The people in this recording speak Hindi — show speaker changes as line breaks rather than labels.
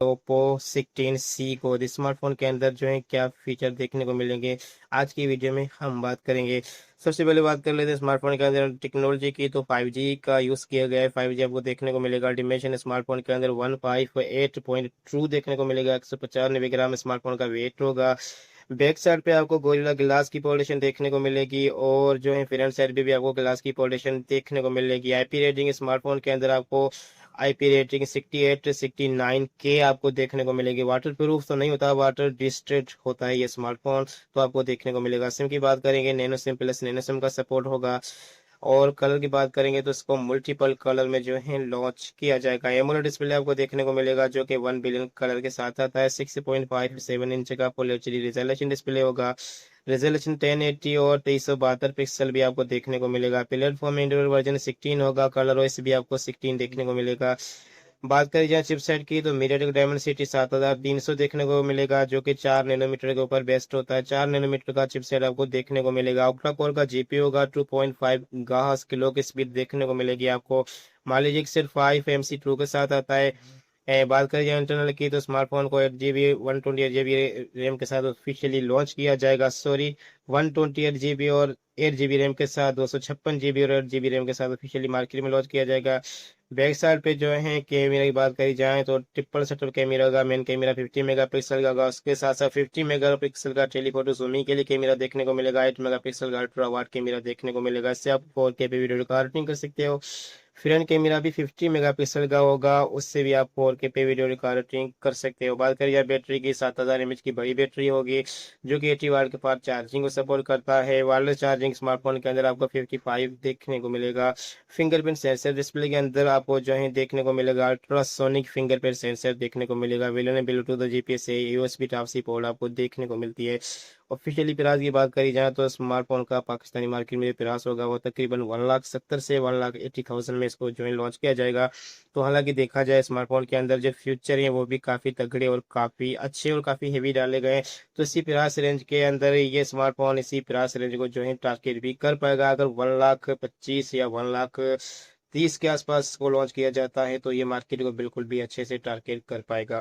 ओप्पो 16C को स्मार्टफोन के अंदर जो है क्या फीचर देखने को मिलेंगे, आज की वीडियो में हम बात करेंगे। सबसे पहले बात कर लेते हैं स्मार्टफोन के अंदर टेक्नोलॉजी की। तो 5G का यूज़ किया गया है। 5G आपको देखने को मिलेगा। डिमेंशन स्मार्टफोन के अंदर 158.2 देखने को मिलेगा। 195 ग्राम स्मार्टफोन का वेट होगा। बैक साइड पे आपको गोरिल्ला ग्लास की पॉलिशन देखने को मिलेगी और जो है फ्रंट साइड पे भी आपको ग्लास की पॉलिशन देखने को मिलेगी। आईपी रेटिंग स्मार्टफोन के अंदर आपको आईपी रेटिंग 68 69 के आपको देखने को मिलेगी। वाटर प्रूफ तो नहीं होता, वाटर डिस्ट्रेड होता है ये स्मार्टफोन, तो आपको देखने को मिलेगा। सिम की बात करेंगे, nano SIM plus nano SIM का सपोर्ट होगा। और कलर की बात करेंगे तो इसको मल्टीपल कलर में जो है लॉन्च किया जाएगा। एमोलेड डिस्प्ले आपको देखने को मिलेगा जो कि 1 बिलियन कलर के साथ आता है। 6.57 इंच का फुल एचडी रिजोल्यूशन डिस्प्ले होगा। रेजोल्यूशन 1080 और 2372 पिक्सल भी आपको देखने को मिलेगा। प्लेटफॉर्म एंड्रॉइड वर्जन 16 होगा। कलर ओएस भी आपको 16 देखने को मिलेगा। बात करी जाए चिपसेट की तो मीडियाटेक डायमेंसिटी 7300 देखने को मिलेगा जो कि 4 नैनोमीटर के ऊपर बेस्ट होता है। 4 नैनोमीटर का चिपसेट आपको देखने को मिलेगा। ऑक्टा कोर का जीपीयू होगा। 2.5 गीगाहर्ट्ज किलो की स्पीड देखने को मिलेगी आपको। मान लीजिए सिर्फ 5 MC2 के साथ आता है। बात करें जाए इंटरनल की तो स्मार्टफोन को 8 GB 128 GB रैम के साथ ऑफिशियली लॉन्च किया जाएगा। सॉरी, 128 GB और 8 GB रैम के साथ, 256 GB और 8 GB रैम के साथ ऑफिशियली मार्केट में लॉन्च किया जाएगा। बैक साइड पे जो है कैमरा की बात करी जाए तो ट्रिपल शटर कैमरा का मेन कैमरा 50 मेगापिक्सल का होगा। उसके साथ साथ 50 मेगापिक्सल का टेलीफोटो जूमिंग के लिए कैमरा देखने को मिलेगा। 8 मेगापिक्सल का अल्ट्रा वाइड कैमरा देखने को मिलेगा। इससे आप 4K पे वीडियो रिकॉर्डिंग कर सकते हो। फ्रंट कैमरा भी 50 मेगापिक्सल का होगा, उससे भी आप 4K पे वीडियो रिकॉर्डिंग कर सकते हो। बात करिए जाए बैटरी की, 7000 mAh की बड़ी बैटरी होगी जो कि 80 वाट के पास चार्जिंग को सपोर्ट करता है। वायरलेस चार्जिंग स्मार्टफोन के अंदर आपको 55 देखने को मिलेगा। फिंगरप्रिंट सेंसर डिस्प्ले के अंदर आपको जो है देखने को मिलेगा। अल्ट्रासोनिक फिंगरप्रिंट सेंसर देखने को मिलेगा। विलन ब्लूटूथ जीपीएस से यूएसबी टाइप सी पोर्ट आपको देखने को मिलती है। ऑफिशियली प्राइस की बात करी जाए तो स्मार्टफोन का पाकिस्तानी मार्केट में प्राइस होगा वो तकरीबन 1,70,000 से 1,80,000 में इसको जो है लॉन्च किया जाएगा। तो हालांकि देखा जाए स्मार्टफोन के अंदर जो फ्यूचर है वो भी काफ़ी तगड़े और काफ़ी अच्छे और काफ़ी हेवी डाले गए हैं। तो इसी प्राइस रेंज के अंदर ये स्मार्टफोन इसी प्राइस रेंज को जो है टारगेट भी कर पाएगा। अगर 1,25,000 या 1,30,000 के आसपास को लॉन्च किया जाता है तो ये मार्केट को बिल्कुल भी अच्छे से टारगेट कर पाएगा।